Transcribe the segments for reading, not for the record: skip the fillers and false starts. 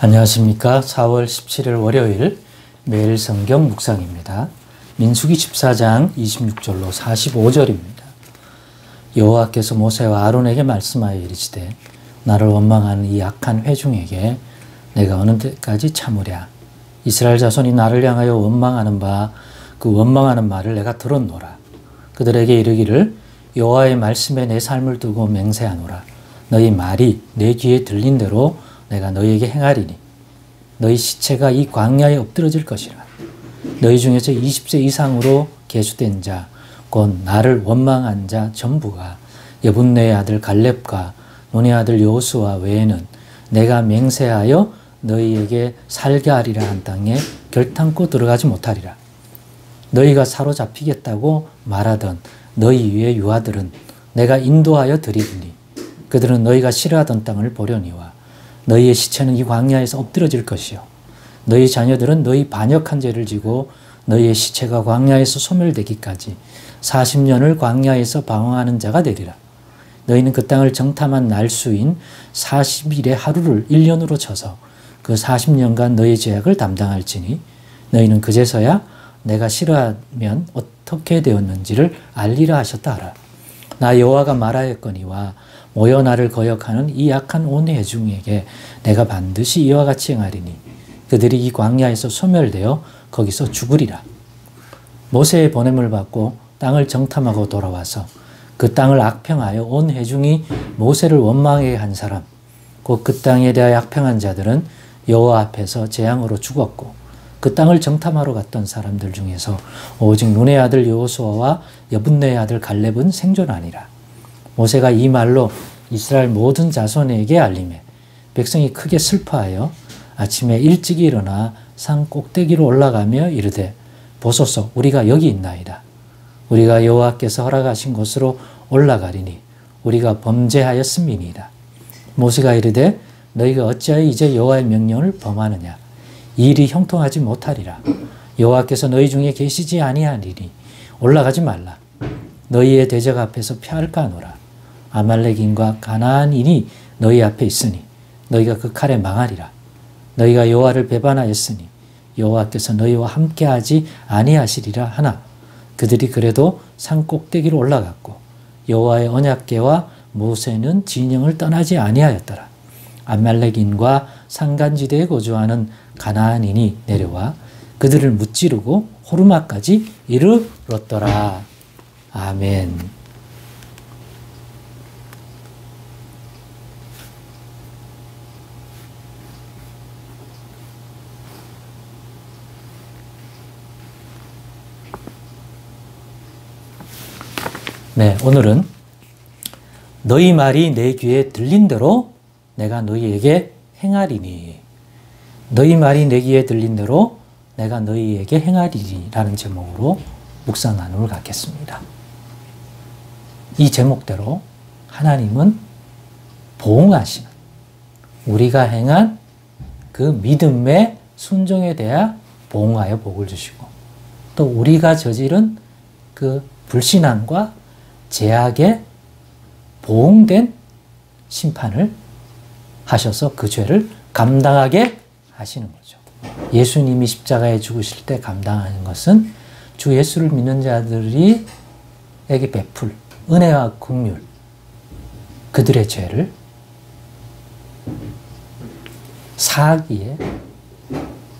안녕하십니까. 4월 17일 월요일 매일 성경 묵상입니다. 민수기 14장 26절로 45절입니다. 여호와께서 모세와 아론에게 말씀하여 이르시되 나를 원망하는 이 악한 회중에게 내가 어느 때까지 참으랴. 이스라엘 자손이 나를 향하여 원망하는 바 그 원망하는 말을 내가 들었노라. 그들에게 이르기를 여호와의 말씀에 내 삶을 두고 맹세하노라. 너희 말이 내 귀에 들린 대로 내가 너희에게 행하리니 너희 시체가 이 광야에 엎드러질 것이라. 너희 중에서 20세 이상으로 계수된 자 곧 나를 원망한 자 전부가 여분네의 아들 갈렙과 눈의 아들 여호수아 외에는 내가 맹세하여 너희에게 살게 하리라 한 땅에 결탄코 들어가지 못하리라. 너희가 사로잡히겠다고 말하던 너희 위의 유아들은 내가 인도하여 드리리니 그들은 너희가 싫어하던 땅을 보려니와 너희의 시체는 이 광야에서 엎드러질 것이요 너희 자녀들은 너희 반역한 죄를 지고 너희의 시체가 광야에서 소멸되기까지 40년을 광야에서 방황하는 자가 되리라. 너희는 그 땅을 정탐한 날수인 40일의 하루를 1년으로 쳐서 그 40년간 너희 죄악을 담당할지니 너희는 그제서야 내가 싫어하면 어떻게 되었는지를 알리라 하셨다 하라. 나 여호와가 말하였거니와 모여 나를 거역하는 이 악한 온 회중에게 내가 반드시 이와 같이 행하리니 그들이 이 광야에서 소멸되어 거기서 죽으리라. 모세의 보냄을 받고 땅을 정탐하고 돌아와서 그 땅을 악평하여 온 회중이 모세를 원망하게 한 사람 곧 그 땅에 대하여 악평한 자들은 여호와 앞에서 재앙으로 죽었고 그 땅을 정탐하러 갔던 사람들 중에서 오직 눈의 아들 여호수아와 여분네의 아들 갈렙은 생존하니라. 모세가 이 말로 이스라엘 모든 자손에게 알림해 백성이 크게 슬퍼하여 아침에 일찍 일어나 산 꼭대기로 올라가며 이르되 보소서 우리가 여기 있나이다. 우리가 여호와께서 허락하신 곳으로 올라가리니 우리가 범죄하였음이니이다. 모세가 이르되 너희가 어찌하여 이제 여호와의 명령을 범하느냐. 이 일이 형통하지 못하리라. 여호와께서 너희 중에 계시지 아니하리니 올라가지 말라. 너희의 대적 앞에서 피할까 하노라. 아말렉인과 가나안인이 너희 앞에 있으니 너희가 그 칼에 망하리라. 너희가 여호와를 배반하였으니 여호와께서 너희와 함께하지 아니하시리라 하나 그들이 그래도 산 꼭대기로 올라갔고 여호와의 언약궤와 모세는 진영을 떠나지 아니하였더라. 아말렉인과 산간지대에 거주하는 가나안인이 내려와 그들을 무찌르고 호르마까지 이르렀더라. 아멘. 네, 오늘은 너희 말이 내 귀에 들린 대로 내가 너희에게 행하리니 너희 말이 내 귀에 들린 대로 내가 너희에게 행하리니 라는 제목으로 묵상 나눔을 갖겠습니다. 이 제목대로 하나님은 보응하시는 우리가 행한 그 믿음의 순종에 대하 보응하여 복을 주시고 또 우리가 저지른 그 불신앙과 죄악에 보응된 심판을 하셔서 그 죄를 감당하게 하시는 거죠. 예수님이 십자가에 죽으실 때 감당하는 것은 주 예수를 믿는 자들이 에게 베풀 은혜와 긍휼 그들의 죄를 사하기에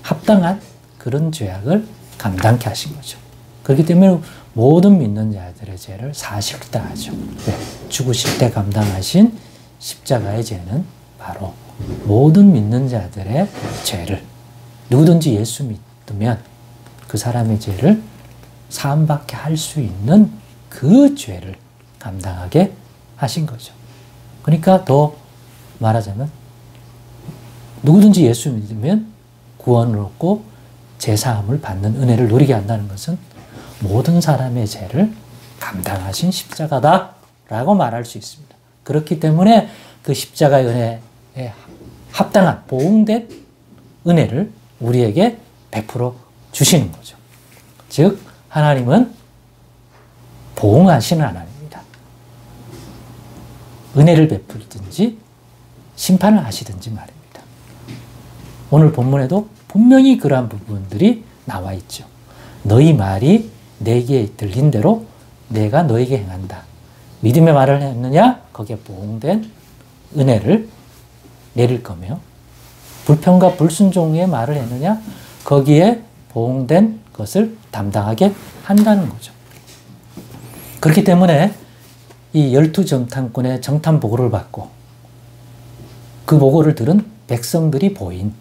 합당한 그런 죄악을 감당케 하신 거죠. 그렇기 때문에 모든 믿는 자들의 죄를 사하시리다 하죠. 네. 죽으실 때 감당하신 십자가의 죄는 바로 모든 믿는 자들의 죄를 누구든지 예수 믿으면 그 사람의 죄를 사함받게 할 수 있는 그 죄를 감당하게 하신 거죠. 그러니까 더 말하자면 누구든지 예수 믿으면 구원을 얻고 죄사함을 받는 은혜를 누리게 한다는 것은 모든 사람의 죄를 감당하신 십자가다라고 말할 수 있습니다. 그렇기 때문에 그 십자가의 은혜에 합당한 보응된 은혜를 우리에게 베풀어 주시는 거죠. 즉 하나님은 보응하시는 하나님입니다. 은혜를 베풀든지 심판을 하시든지 말입니다. 오늘 본문에도 분명히 그러한 부분들이 나와 있죠. 너희 말이 내게 들린 대로 내가 너에게 행한다. 믿음의 말을 했느냐? 거기에 보응된 은혜를 내릴 거며, 불평과 불순종의 말을 했느냐? 거기에 보응된 것을 담당하게 한다는 거죠. 그렇기 때문에 이 12정탐꾼의 정탐 보고를 받고 그 보고를 들은 백성들이 보인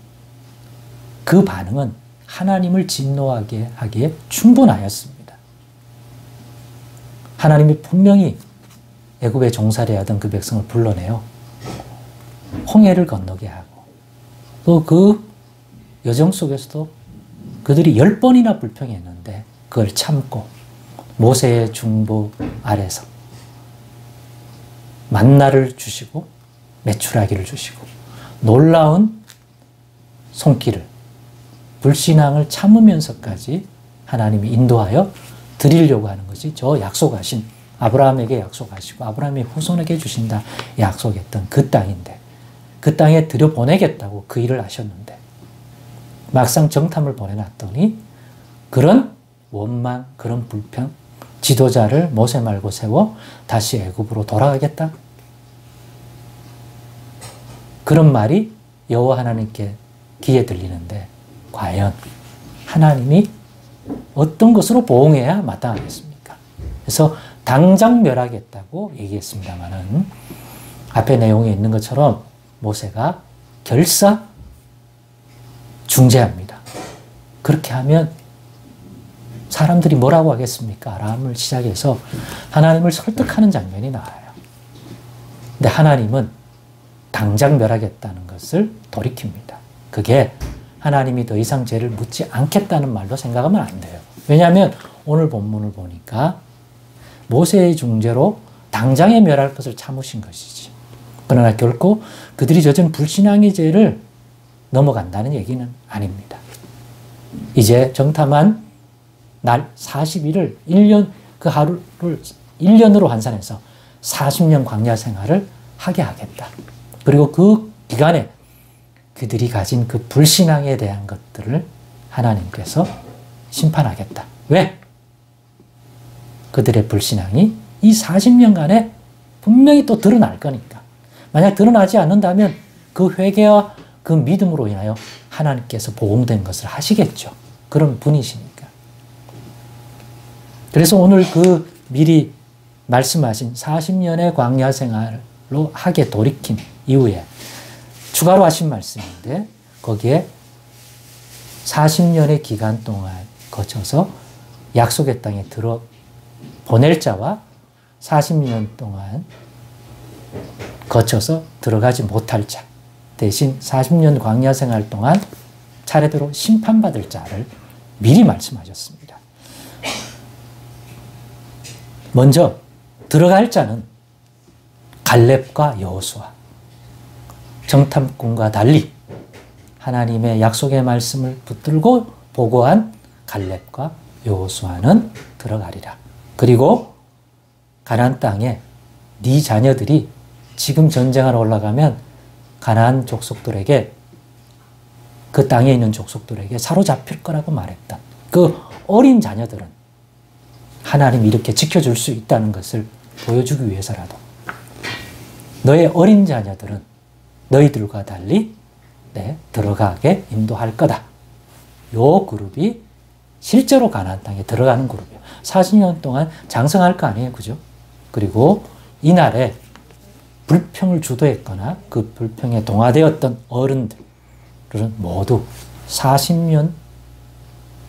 그 반응은 하나님을 진노하게 하기에 충분하였습니다. 하나님이 분명히 애굽에 종살이 하던 그 백성을 불러내어 홍해를 건너게 하고, 또 그 여정 속에서도 그들이 10번이나 불평했는데 그걸 참고 모세의 중보 아래서 만나를 주시고 메추라기를 주시고 놀라운 손길을, 불신앙을 참으면서까지 하나님이 인도하여 드리려고 하는 것이 저 약속하신, 아브라함에게 약속하시고 아브라함의 후손에게 주신다 약속했던 그 땅인데, 그 땅에 들여보내겠다고 그 일을 하셨는데 막상 정탐을 보내놨더니 그런 원망, 그런 불평, 지도자를 모세 말고 세워 다시 애굽으로 돌아가겠다, 그런 말이 여호와 하나님께 귀에 들리는데 과연 하나님이 어떤 것으로 보응해야 마땅하겠습니까? 그래서 당장 멸하겠다고 얘기했습니다마는 앞에 내용에 있는 것처럼 모세가 결사 중재합니다. 그렇게 하면 사람들이 뭐라고 하겠습니까? 아람을 시작해서 하나님을 설득하는 장면이 나와요. 근데 하나님은 당장 멸하겠다는 것을 돌이킵니다. 그게 하나님이 더 이상 죄를 묻지 않겠다는 말로 생각하면 안 돼요. 왜냐하면 오늘 본문을 보니까 모세의 중재로 당장에 멸할 것을 참으신 것이지. 그러나 결코 그들이 젖은 불신앙의 죄를 넘어간다는 얘기는 아닙니다. 이제 정탐한 날 40일을 1년, 그 하루를 1년으로 환산해서 40년 광야 생활을 하게 하겠다. 그리고 그 기간에 그들이 가진 그 불신앙에 대한 것들을 하나님께서 심판하겠다. 왜? 그들의 불신앙이 이 40년간에 분명히 또 드러날 거니까. 만약 드러나지 않는다면 그 회개와 그 믿음으로 인하여 하나님께서 보응된 것을 하시겠죠. 그런 분이시니까. 그래서 오늘 그 미리 말씀하신 40년의 광야 생활로 하게 돌이킨 이후에 추가로 하신 말씀인데 거기에 40년의 기간 동안 거쳐서 약속의 땅에 들어 보낼 자와 40년 동안 거쳐서 들어가지 못할 자, 대신 40년 광야 생활 동안 차례대로 심판받을 자를 미리 말씀하셨습니다. 먼저 들어갈 자는 갈렙과 여호수아, 정탐꾼과 달리 하나님의 약속의 말씀을 붙들고 보고한 갈렙과 여호수아는 들어가리라. 그리고 가나안 땅에 네 자녀들이 지금 전쟁하러 올라가면 가나안 족속들에게, 그 땅에 있는 족속들에게 사로잡힐 거라고 말했던 그 어린 자녀들은 하나님이 이렇게 지켜줄 수 있다는 것을 보여주기 위해서라도 너의 어린 자녀들은 너희들과 달리 들어가게 인도할 거다. 요 그룹이 실제로 가나안 땅에 들어가는 그룹이에요. 40년 동안 장성할 거 아니에요. 그죠? 그리고 이날에 불평을 주도했거나 그 불평에 동화되었던 어른들은 모두 40년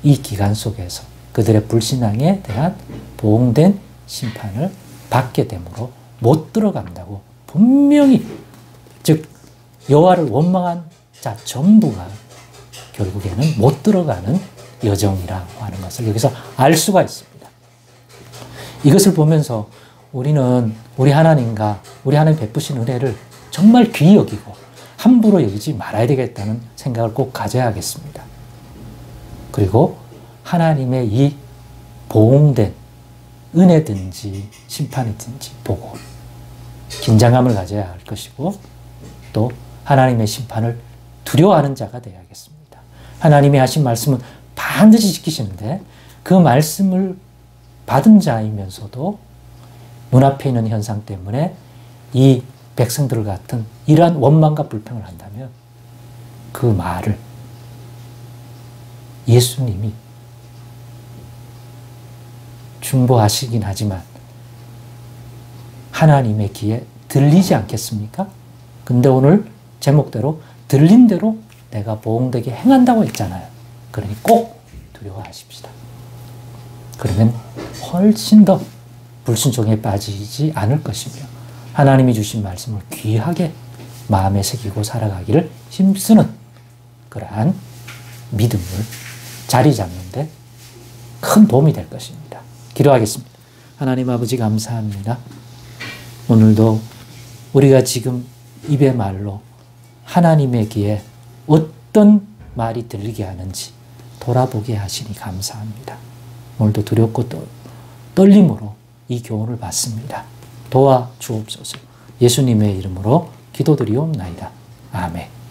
이 기간 속에서 그들의 불신앙에 대한 보응된 심판을 받게 되므로 못 들어간다고 분명히, 즉 여호와를 원망한 자 전부가 결국에는 못 들어가는 여정이라고 하는 것을 여기서 알 수가 있습니다. 이것을 보면서 우리는 우리 하나님과 우리 하나님 베푸신 은혜를 정말 귀히 여기고 함부로 여기지 말아야 되겠다는 생각을 꼭 가져야겠습니다. 그리고 하나님의 이 보응된 은혜든지 심판이든지 보고 긴장감을 가져야 할 것이고, 또 하나님의 심판을 두려워하는 자가 되어야겠습니다. 하나님이 하신 말씀은 반드시 지키시는데 그 말씀을 받은 자이면서도 눈앞에 있는 현상 때문에 이 백성들 같은 이러한 원망과 불평을 한다면 그 말을 예수님이 중보하시긴 하지만 하나님의 귀에 들리지 않겠습니까? 근데 오늘 제목대로 들린 대로 내가 보응되게 행한다고 했잖아요. 그러니 꼭 두려워하십시다. 그러면 훨씬 더 불순종에 빠지지 않을 것이며 하나님이 주신 말씀을 귀하게 마음에 새기고 살아가기를 힘쓰는 그러한 믿음을 자리 잡는데 큰 도움이 될 것입니다. 기도하겠습니다. 하나님 아버지 감사합니다. 오늘도 우리가 지금 입의 말로 하나님의 귀에 어떤 말이 들리게 하는지 돌아보게 하시니 감사합니다. 오늘도 두렵고 떨림으로 이 교훈을 받습니다. 도와 주옵소서. 예수님의 이름으로 기도드리옵나이다. 아멘.